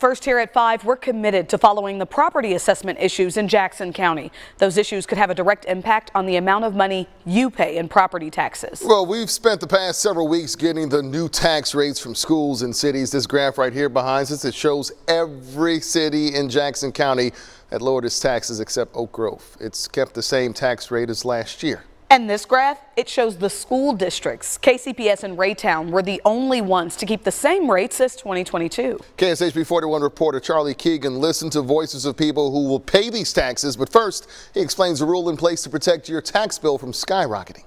First here at 5, we're committed to following the property assessment issues in Jackson County. Those issues could have a direct impact on the amount of money you pay in property taxes. Well, we've spent the past several weeks getting the new tax rates from schools and cities. This graph right here behind us, it shows every city in Jackson County that lowered its taxes except Oak Grove. It's kept the same tax rate as last year. And this graph, it shows the school districts. KCPS and Raytown were the only ones to keep the same rates as 2022. KSHB 41 reporter Charlie Keegan listened to voices of people who will pay these taxes. But first, he explains the rule in place to protect your tax bill from skyrocketing.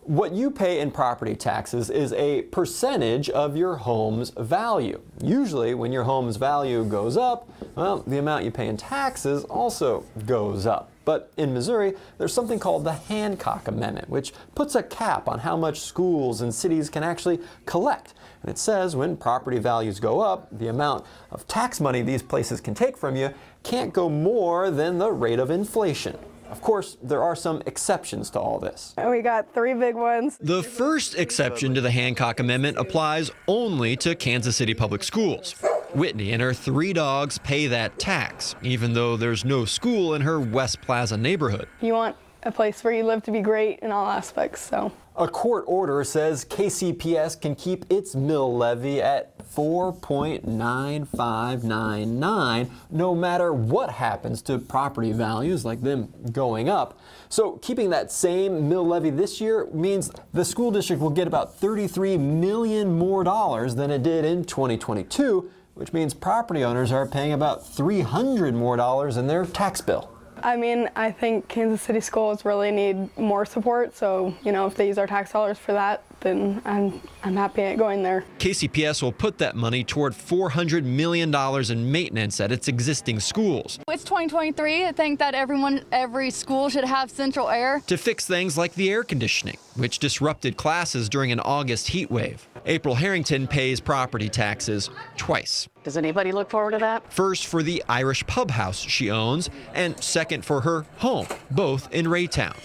What you pay in property taxes is a percentage of your home's value. Usually when your home's value goes up, well, the amount you pay in taxes also goes up. But in Missouri, there's something called the Hancock Amendment, which puts a cap on how much schools and cities can actually collect. And it says when property values go up, the amount of tax money these places can take from you can't go more than the rate of inflation. Of course, there are some exceptions to all this. We got 3 big ones. The first exception to the Hancock Amendment applies only to Kansas City Public Schools. Whitney and her 3 dogs pay that tax, even though there's no school in her West Plaza neighborhood. You want a place where you live to be great in all aspects, so. A court order says KCPS can keep its mill levy at 4.9599 no matter what happens to property values, like them going up. So keeping that same mill levy this year means the school district will get about $33 million more than it did in 2022, which means property owners are paying about $300 more in their tax bill. I mean, I think Kansas City schools really need more support, so, you know, if they use our tax dollars for that, then I'm happy at going there. KCPS will put that money toward $400 million in maintenance at its existing schools. It's 2023. I think that every school should have central air. To fix things like the air conditioning, which disrupted classes during an August heat wave. April Harrington pays property taxes twice. Does anybody look forward to that? First for the Irish pub house she owns, and second for her home, both in Raytown.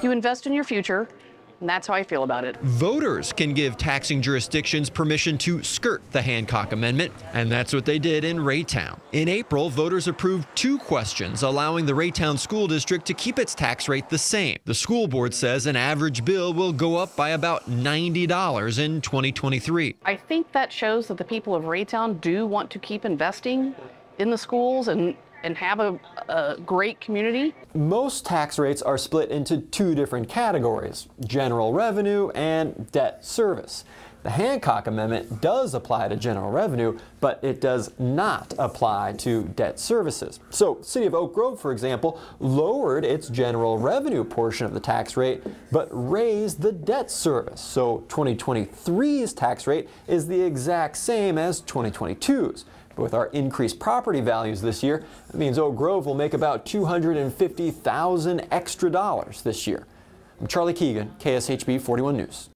You invest in your future, and that's how I feel about it. Voters can give taxing jurisdictions permission to skirt the Hancock Amendment, and that's what they did in Raytown. In April, voters approved 2 questions allowing the Raytown School District to keep its tax rate the same. The school board says an average bill will go up by about $90 in 2023. I think that shows that the people of Raytown do want to keep investing in the schools and have a great community. Most tax rates are split into 2 different categories, general revenue and debt service. The Hancock Amendment does apply to general revenue, but it does not apply to debt services. So, City of Oak Grove, for example, lowered its general revenue portion of the tax rate, but raised the debt service. So 2023's tax rate is the exact same as 2022's. But with our increased property values this year, it means Oak Grove will make about $250,000 extra this year. I'm Charlie Keegan, KSHB 41 News.